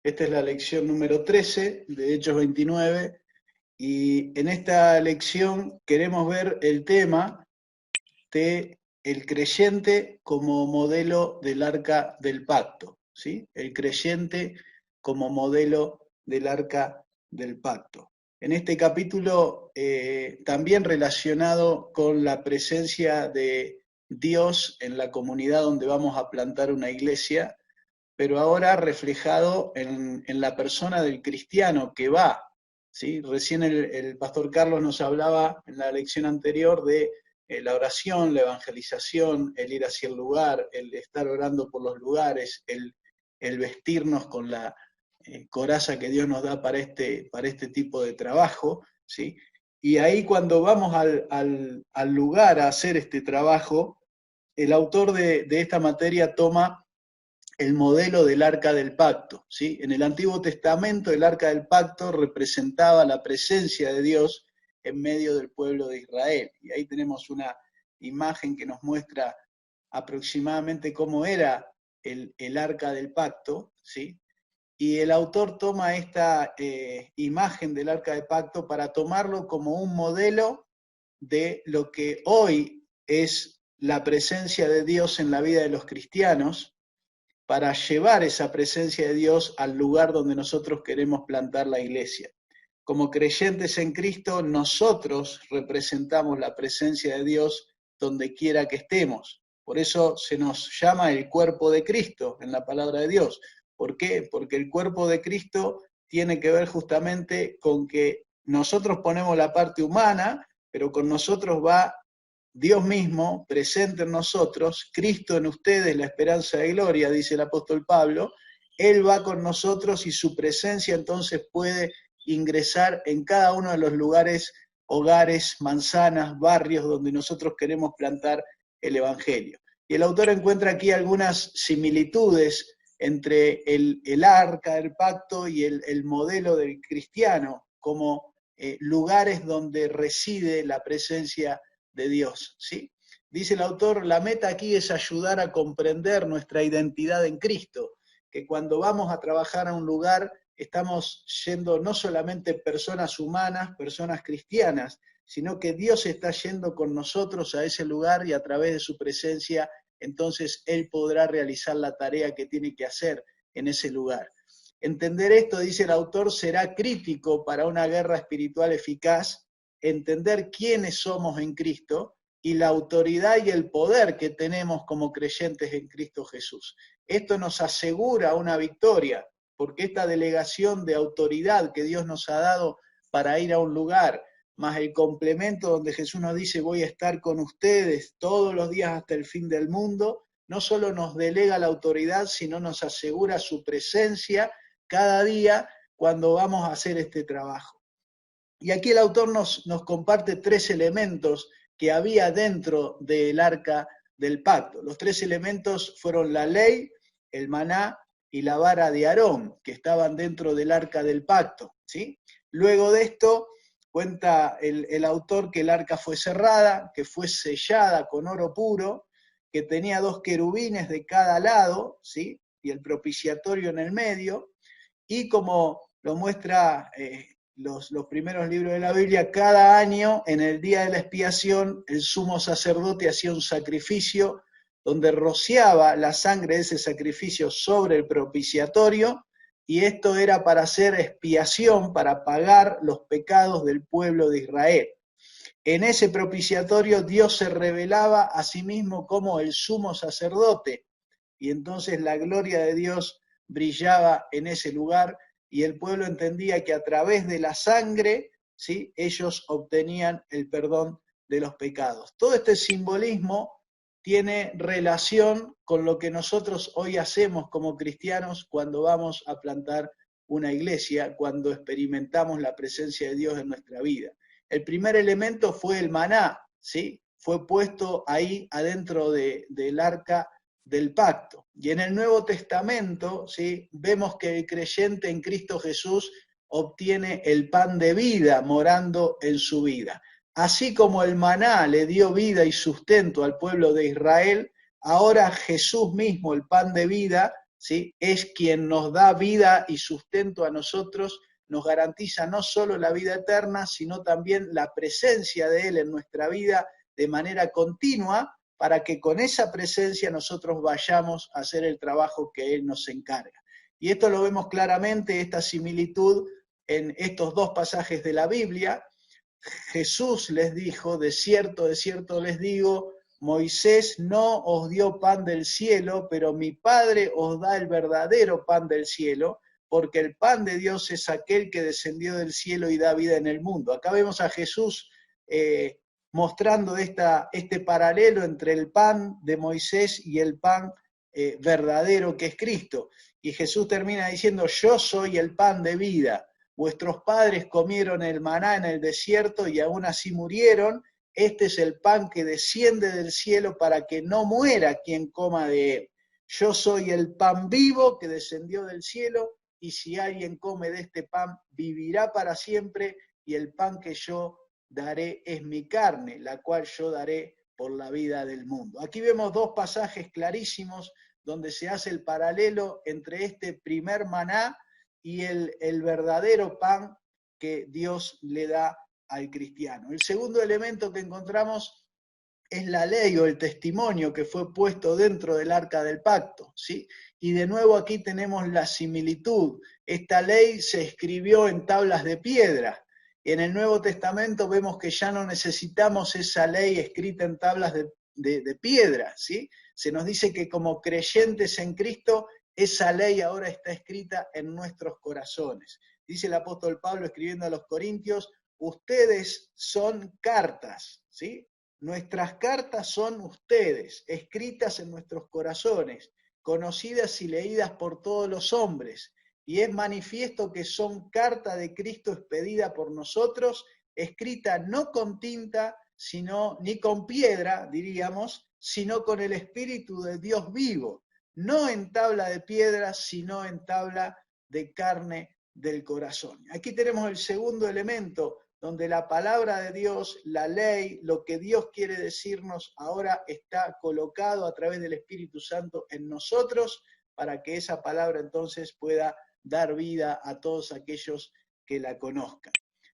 Esta es la lección número 13 de Hechos 29 y en esta lección queremos ver el tema de el creyente como modelo del arca del pacto, ¿sí? El creyente como modelo del arca del pacto. En este capítulo, también relacionado con la presencia de Dios en la comunidad donde vamos a plantar una iglesia, pero ahora reflejado en la persona del cristiano que va. ¿Sí? Recién el pastor Carlos nos hablaba en la lección anterior de la oración, la evangelización, el ir hacia el lugar, el estar orando por los lugares, el vestirnos con la coraza que Dios nos da para este tipo de trabajo. ¿Sí? Y ahí cuando vamos al lugar a hacer este trabajo, el autor de esta materia toma el modelo del arca del pacto. ¿Sí? En el Antiguo Testamento el arca del pacto representaba la presencia de Dios en medio del pueblo de Israel. Y ahí tenemos una imagen que nos muestra aproximadamente cómo era el arca del pacto. ¿Sí? Y el autor toma esta imagen del arca del pacto para tomarlo como un modelo de lo que hoy es la presencia de Dios en la vida de los cristianos, para llevar esa presencia de Dios al lugar donde nosotros queremos plantar la iglesia. Como creyentes en Cristo, nosotros representamos la presencia de Dios donde quiera que estemos. Por eso se nos llama el cuerpo de Cristo en la palabra de Dios. ¿Por qué? Porque el cuerpo de Cristo tiene que ver justamente con que nosotros ponemos la parte humana, pero con nosotros va Dios mismo presente en nosotros, Cristo en ustedes, la esperanza de gloria, dice el apóstol Pablo. Él va con nosotros y su presencia entonces puede ingresar en cada uno de los lugares, hogares, manzanas, barrios donde nosotros queremos plantar el Evangelio. Y el autor encuentra aquí algunas similitudes entre el arca del pacto y el modelo del cristiano como lugares donde reside la presencia de Dios. ¿Sí? Dice el autor, la meta aquí es ayudar a comprender nuestra identidad en Cristo, que cuando vamos a trabajar a un lugar estamos yendo no solamente personas humanas, personas cristianas, sino que Dios está yendo con nosotros a ese lugar y a través de su presencia, entonces Él podrá realizar la tarea que tiene que hacer en ese lugar. Entender esto, dice el autor, será crítico para una guerra espiritual eficaz, entender quiénes somos en Cristo y la autoridad y el poder que tenemos como creyentes en Cristo Jesús. Esto nos asegura una victoria, porque esta delegación de autoridad que Dios nos ha dado para ir a un lugar, más el complemento donde Jesús nos dice voy a estar con ustedes todos los días hasta el fin del mundo, no solo nos delega la autoridad, sino nos asegura su presencia cada día cuando vamos a hacer este trabajo. Y aquí el autor nos comparte tres elementos que había dentro del arca del pacto. Los tres elementos fueron la ley, el maná y la vara de Aarón, que estaban dentro del arca del pacto. ¿Sí? Luego de esto, cuenta el autor que el arca fue cerrada, que fue sellada con oro puro, que tenía 2 querubines de cada lado, ¿sí? Y el propiciatorio en el medio, y como lo muestra los primeros libros de la Biblia, cada año, en el día de la expiación, el sumo sacerdote hacía un sacrificio donde rociaba la sangre de ese sacrificio sobre el propiciatorio, y esto era para hacer expiación, para pagar los pecados del pueblo de Israel. En ese propiciatorio Dios se revelaba a sí mismo como el sumo sacerdote, y entonces la gloria de Dios brillaba en ese lugar, y el pueblo entendía que a través de la sangre, ¿sí?, ellos obtenían el perdón de los pecados. Todo este simbolismo tiene relación con lo que nosotros hoy hacemos como cristianos cuando vamos a plantar una iglesia, cuando experimentamos la presencia de Dios en nuestra vida. El primer elemento fue el maná, ¿sí? Fue puesto ahí adentro del arca del pacto. Y en el Nuevo Testamento, ¿sí?, vemos que el creyente en Cristo Jesús obtiene el pan de vida morando en su vida. Así como el maná le dio vida y sustento al pueblo de Israel, ahora Jesús mismo, el pan de vida, ¿sí? Es quien nos da vida y sustento a nosotros, nos garantiza no solo la vida eterna, sino también la presencia de Él en nuestra vida de manera continua, para que con esa presencia nosotros vayamos a hacer el trabajo que Él nos encarga. Y esto lo vemos claramente, esta similitud, en estos dos pasajes de la Biblia. Jesús les dijo, de cierto les digo, Moisés no os dio pan del cielo, pero mi Padre os da el verdadero pan del cielo, porque el pan de Dios es aquel que descendió del cielo y da vida en el mundo. Acá vemos a Jesús mostrando este paralelo entre el pan de Moisés y el pan verdadero que es Cristo. Y Jesús termina diciendo, yo soy el pan de vida. Vuestros padres comieron el maná en el desierto y aún así murieron. Este es el pan que desciende del cielo para que no muera quien coma de él. Yo soy el pan vivo que descendió del cielo, y si alguien come de este pan, vivirá para siempre, y el pan que yo daré es mi carne, la cual yo daré por la vida del mundo. Aquí vemos dos pasajes clarísimos donde se hace el paralelo entre este primer maná y el verdadero pan que Dios le da al cristiano. El segundo elemento que encontramos es la ley o el testimonio que fue puesto dentro del arca del pacto, ¿sí? Y de nuevo aquí tenemos la similitud. Esta ley se escribió en tablas de piedra. En el Nuevo Testamento vemos que ya no necesitamos esa ley escrita en tablas de piedra, ¿sí? Se nos dice que como creyentes en Cristo, esa ley ahora está escrita en nuestros corazones. Dice el apóstol Pablo escribiendo a los Corintios, ustedes son cartas, ¿sí? Nuestras cartas son ustedes, escritas en nuestros corazones, conocidas y leídas por todos los hombres, y es manifiesto que son carta de Cristo expedida por nosotros, escrita no con tinta, sino ni con piedra, diríamos, sino con el Espíritu de Dios vivo, no en tabla de piedra, sino en tabla de carne del corazón. Aquí tenemos el segundo elemento, donde la palabra de Dios, la ley, lo que Dios quiere decirnos, ahora está colocado a través del Espíritu Santo en nosotros, para que esa palabra entonces pueda dar vida a todos aquellos que la conozcan.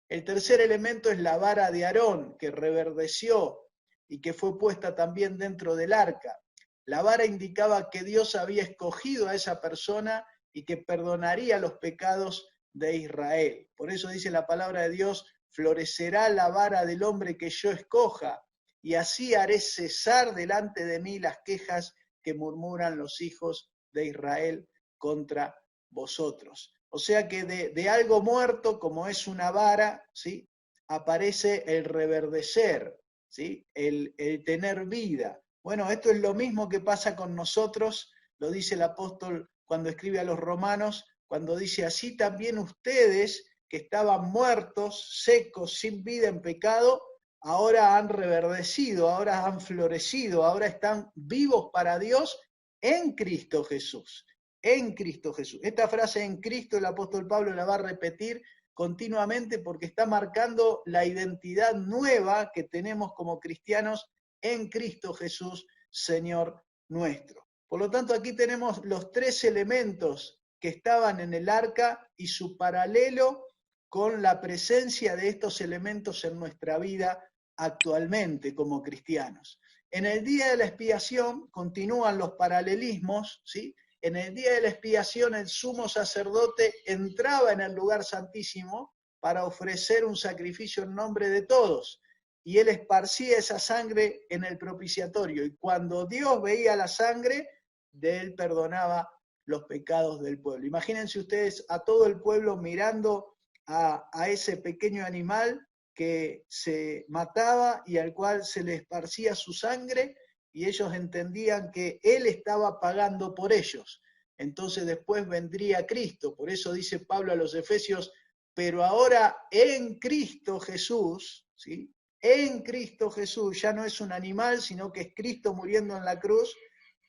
El tercer elemento es la vara de Aarón, que reverdeció y que fue puesta también dentro del arca. La vara indicaba que Dios había escogido a esa persona y que perdonaría los pecados de Israel. Por eso dice la palabra de Dios, florecerá la vara del hombre que yo escoja, y así haré cesar delante de mí las quejas que murmuran los hijos de Israel contra vosotros. O sea que de algo muerto, como es una vara, ¿sí?, aparece el reverdecer, ¿sí?, el tener vida. Bueno, esto es lo mismo que pasa con nosotros, lo dice el apóstol cuando escribe a los romanos, cuando dice, así también ustedes, que estaban muertos, secos, sin vida en pecado, ahora han reverdecido, ahora han florecido, ahora están vivos para Dios en Cristo Jesús. En Cristo Jesús. Esta frase en Cristo el apóstol Pablo la va a repetir continuamente porque está marcando la identidad nueva que tenemos como cristianos en Cristo Jesús, Señor nuestro. Por lo tanto, aquí tenemos los tres elementos que estaban en el arca y su paralelo con la presencia de estos elementos en nuestra vida actualmente como cristianos. En el día de la expiación continúan los paralelismos, ¿sí? En el día de la expiación el sumo sacerdote entraba en el lugar santísimo para ofrecer un sacrificio en nombre de todos, y él esparcía esa sangre en el propiciatorio, y cuando Dios veía la sangre, de él perdonaba los pecados del pueblo. Imagínense ustedes a todo el pueblo mirando a ese pequeño animal que se mataba y al cual se le esparcía su sangre, y ellos entendían que Él estaba pagando por ellos. Entonces después vendría Cristo. Por eso dice Pablo a los Efesios, pero ahora en Cristo Jesús, ¿sí?, en Cristo Jesús, ya no es un animal, sino que es Cristo muriendo en la cruz,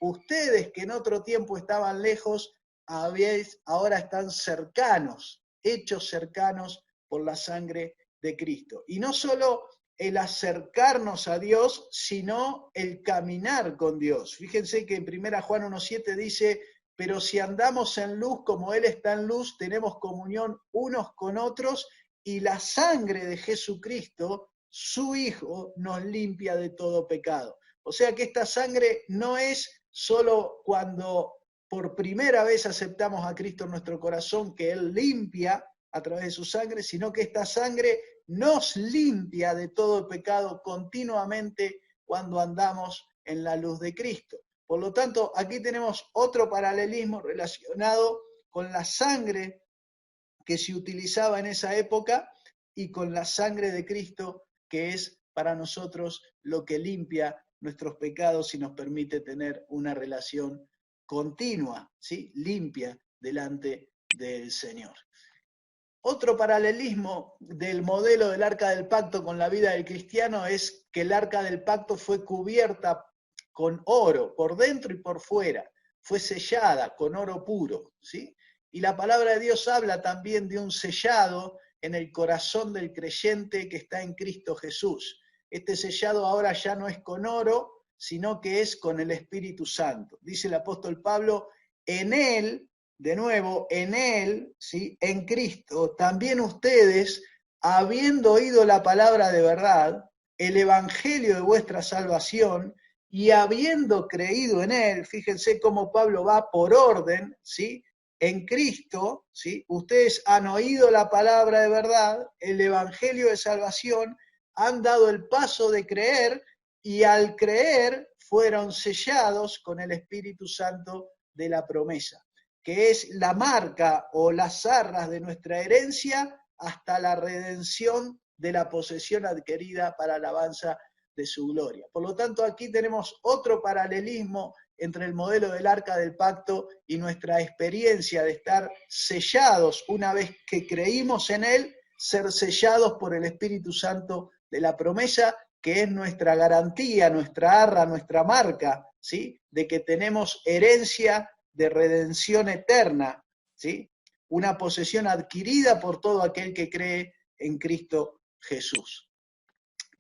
ustedes que en otro tiempo estaban lejos, ahora están cercanos, hechos cercanos por la sangre de Cristo. Y no solo el acercarnos a Dios, sino el caminar con Dios. Fíjense que en 1 Juan 1.7 dice, pero si andamos en luz como Él está en luz, tenemos comunión unos con otros, y la sangre de Jesucristo, su Hijo, nos limpia de todo pecado. O sea que esta sangre no es solo cuando por primera vez aceptamos a Cristo en nuestro corazón, que Él limpia a través de su sangre, sino que esta sangre nos limpia de todo pecado continuamente cuando andamos en la luz de Cristo. Por lo tanto, aquí tenemos otro paralelismo relacionado con la sangre que se utilizaba en esa época y con la sangre de Cristo, que es para nosotros lo que limpia nuestros pecados y nos permite tener una relación continua, ¿sí? Limpia delante del Señor. Otro paralelismo del modelo del Arca del Pacto con la vida del cristiano es que el Arca del Pacto fue cubierta con oro, por dentro y por fuera, fue sellada con oro puro, ¿sí? Y la palabra de Dios habla también de un sellado en el corazón del creyente que está en Cristo Jesús. Este sellado ahora ya no es con oro, sino que es con el Espíritu Santo. Dice el apóstol Pablo, en Él, de nuevo, en Él, ¿sí? En Cristo, también ustedes, habiendo oído la palabra de verdad, el evangelio de vuestra salvación, y habiendo creído en Él, fíjense cómo Pablo va por orden, ¿sí? En Cristo, ¿sí? Ustedes han oído la palabra de verdad, el evangelio de salvación, han dado el paso de creer, y al creer fueron sellados con el Espíritu Santo de la promesa, que es la marca o las arras de nuestra herencia hasta la redención de la posesión adquirida para alabanza de su gloria. Por lo tanto, aquí tenemos otro paralelismo entre el modelo del Arca del Pacto y nuestra experiencia de estar sellados una vez que creímos en Él, ser sellados por el Espíritu Santo de la promesa, que es nuestra garantía, nuestra arra, nuestra marca, ¿sí? De que tenemos herencia de redención eterna, ¿sí? Una posesión adquirida por todo aquel que cree en Cristo Jesús.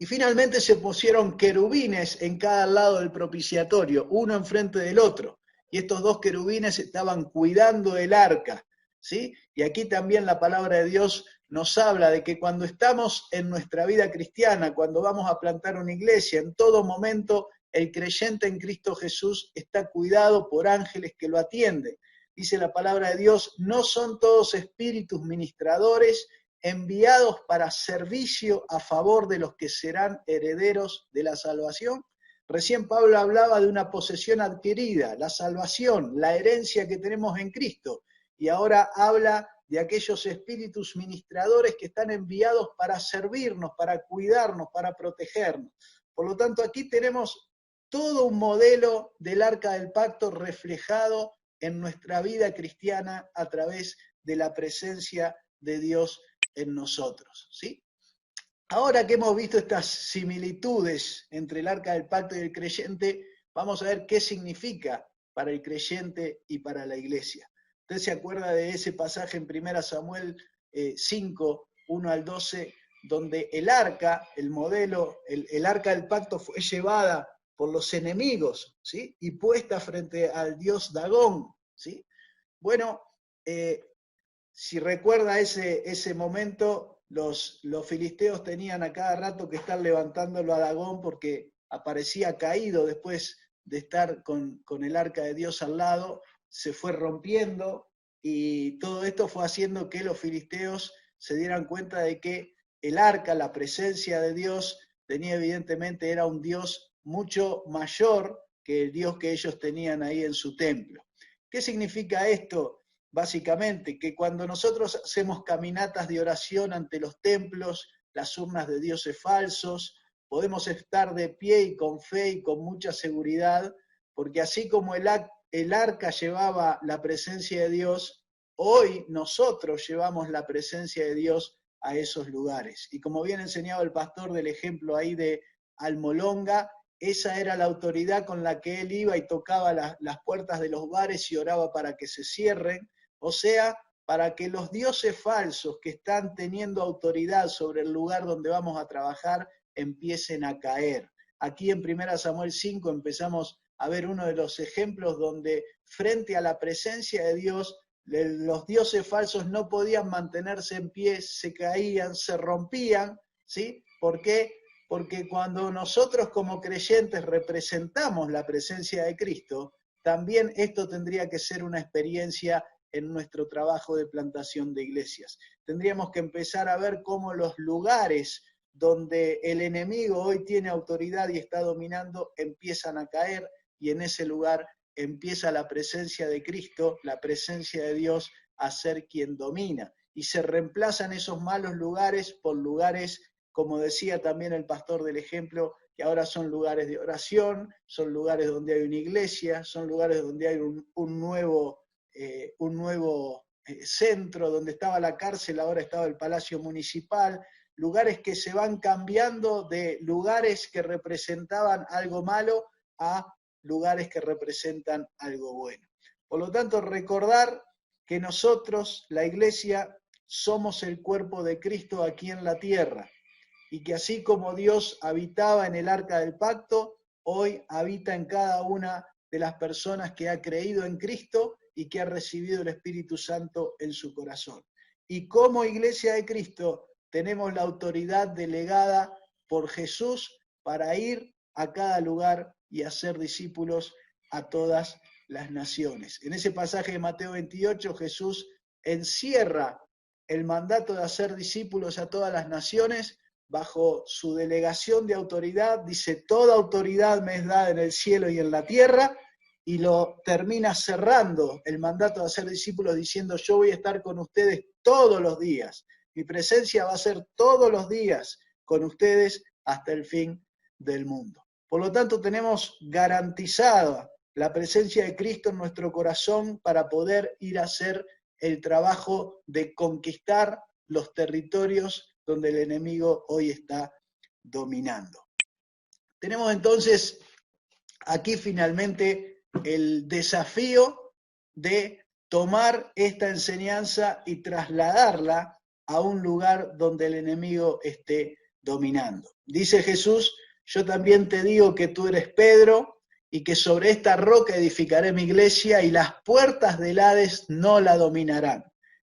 Y finalmente se pusieron querubines en cada lado del propiciatorio, uno enfrente del otro. Y estos dos querubines estaban cuidando el arca, ¿sí? Y aquí también la palabra de Dios nos habla de que cuando estamos en nuestra vida cristiana, cuando vamos a plantar una iglesia, en todo momento el creyente en Cristo Jesús está cuidado por ángeles que lo atienden. Dice la palabra de Dios, no son todos espíritus ministradores enviados para servicio a favor de los que serán herederos de la salvación. Recién Pablo hablaba de una posesión adquirida, la salvación, la herencia que tenemos en Cristo, y ahora habla de aquellos espíritus ministradores que están enviados para servirnos, para cuidarnos, para protegernos. Por lo tanto, aquí tenemos todo un modelo del Arca del Pacto reflejado en nuestra vida cristiana a través de la presencia de Dios en nosotros, ¿sí? Ahora que hemos visto estas similitudes entre el Arca del Pacto y el creyente, vamos a ver qué significa para el creyente y para la iglesia. ¿Usted se acuerda de ese pasaje en 1 Samuel 5, 1 al 12, donde el arca, el modelo, el Arca del Pacto fue llevada por los enemigos, ¿sí? Y puesta frente al dios Dagón, ¿sí? Bueno, si recuerda ese momento, los filisteos tenían a cada rato que estar levantándolo a Dagón porque aparecía caído después de estar con el arca de Dios al lado, se fue rompiendo, y todo esto fue haciendo que los filisteos se dieran cuenta de que el arca, la presencia de Dios, tenía evidentemente, era un Dios mucho mayor que el Dios que ellos tenían ahí en su templo. ¿Qué significa esto? Básicamente, que cuando nosotros hacemos caminatas de oración ante los templos, las urnas de dioses falsos, podemos estar de pie y con fe y con mucha seguridad, porque así como el arca llevaba la presencia de Dios, hoy nosotros llevamos la presencia de Dios a esos lugares. Y como bien enseñaba el pastor del ejemplo ahí de Almolonga, esa era la autoridad con la que él iba y tocaba las puertas de los bares y oraba para que se cierren, o sea, para que los dioses falsos que están teniendo autoridad sobre el lugar donde vamos a trabajar empiecen a caer. Aquí en 1 Samuel 5 empezamos a ver uno de los ejemplos donde frente a la presencia de Dios, los dioses falsos no podían mantenerse en pie, se caían, se rompían, ¿sí? ¿Por qué? Porque cuando nosotros como creyentes representamos la presencia de Cristo, también esto tendría que ser una experiencia en nuestro trabajo de plantación de iglesias. Tendríamos que empezar a ver cómo los lugares donde el enemigo hoy tiene autoridad y está dominando empiezan a caer, y en ese lugar empieza la presencia de Cristo, la presencia de Dios a ser quien domina. Y se reemplazan esos malos lugares por lugares, como decía también el pastor del ejemplo, que ahora son lugares de oración, son lugares donde hay una iglesia, son lugares donde hay un nuevo centro, donde estaba la cárcel, ahora estaba el Palacio Municipal, lugares que se van cambiando de lugares que representaban algo malo a lugares que representan algo bueno. Por lo tanto, recordar que nosotros, la iglesia, somos el cuerpo de Cristo aquí en la tierra, y que así como Dios habitaba en el arca del pacto, hoy habita en cada una de las personas que ha creído en Cristo y que ha recibido el Espíritu Santo en su corazón. Y como iglesia de Cristo tenemos la autoridad delegada por Jesús para ir a cada lugar y hacer discípulos a todas las naciones. En ese pasaje de Mateo 28, Jesús encierra el mandato de hacer discípulos a todas las naciones bajo su delegación de autoridad. Dice, toda autoridad me es dada en el cielo y en la tierra, y lo termina cerrando el mandato de hacer discípulos diciendo, yo voy a estar con ustedes todos los días, mi presencia va a ser todos los días con ustedes hasta el fin del mundo. Por lo tanto, tenemos garantizada la presencia de Cristo en nuestro corazón para poder ir a hacer el trabajo de conquistar los territorios donde el enemigo hoy está dominando. Tenemos entonces aquí finalmente el desafío de tomar esta enseñanza y trasladarla a un lugar donde el enemigo esté dominando. Dice Jesús, yo también te digo que tú eres Pedro, y que sobre esta roca edificaré mi iglesia, y las puertas del Hades no la dominarán.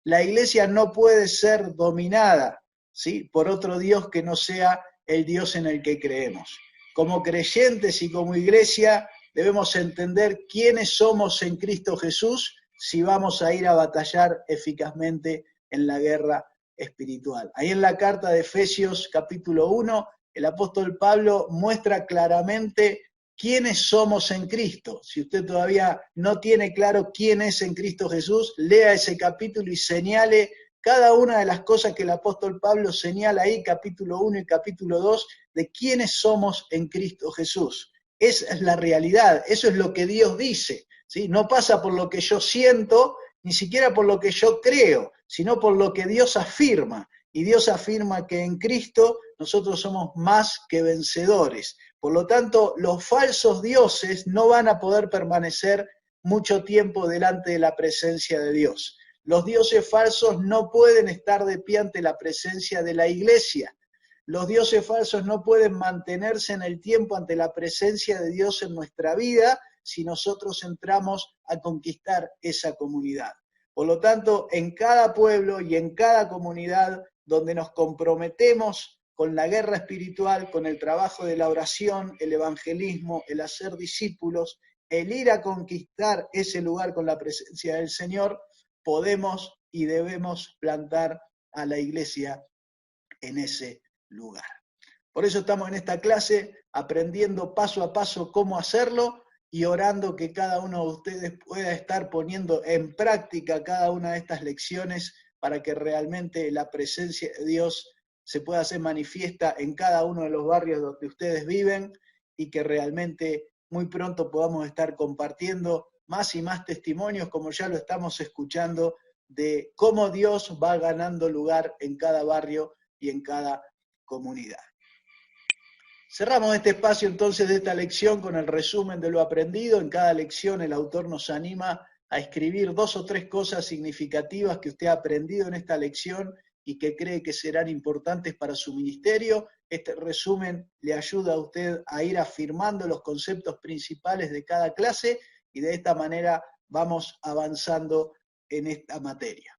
La iglesia no puede ser dominada, ¿sí?, por otro Dios que no sea el Dios en el que creemos. Como creyentes y como iglesia debemos entender quiénes somos en Cristo Jesús si vamos a ir a batallar eficazmente en la guerra espiritual. Ahí en la carta de Efesios capítulo 1, el apóstol Pablo muestra claramente quiénes somos en Cristo. Si usted todavía no tiene claro quién es en Cristo Jesús, lea ese capítulo y señale cada una de las cosas que el apóstol Pablo señala ahí, capítulo 1 y capítulo 2, de quiénes somos en Cristo Jesús. Esa es la realidad, eso es lo que Dios dice, ¿sí? No pasa por lo que yo siento, ni siquiera por lo que yo creo, sino por lo que Dios afirma. Y Dios afirma que en Cristo nosotros somos más que vencedores. Por lo tanto, los falsos dioses no van a poder permanecer mucho tiempo delante de la presencia de Dios. Los dioses falsos no pueden estar de pie ante la presencia de la iglesia. Los dioses falsos no pueden mantenerse en el tiempo ante la presencia de Dios en nuestra vida si nosotros entramos a conquistar esa comunidad. Por lo tanto, en cada pueblo y en cada comunidad donde nos comprometemos con la guerra espiritual, con el trabajo de la oración, el evangelismo, el hacer discípulos, el ir a conquistar ese lugar con la presencia del Señor, podemos y debemos plantar a la iglesia en ese lugar. Por eso estamos en esta clase aprendiendo paso a paso cómo hacerlo y orando que cada uno de ustedes pueda estar poniendo en práctica cada una de estas lecciones para que realmente la presencia de Dios se pueda hacer manifiesta en cada uno de los barrios donde ustedes viven y que realmente muy pronto podamos estar compartiendo más y más testimonios, como ya lo estamos escuchando, de cómo Dios va ganando lugar en cada barrio y en cada comunidad. Cerramos este espacio entonces de esta lección con el resumen de lo aprendido. En cada lección el autor nos anima a escribir 2 o 3 cosas significativas que usted ha aprendido en esta lección y que cree que serán importantes para su ministerio, este resumen le ayuda a usted a ir afirmando los conceptos principales de cada clase y de esta manera vamos avanzando en esta materia.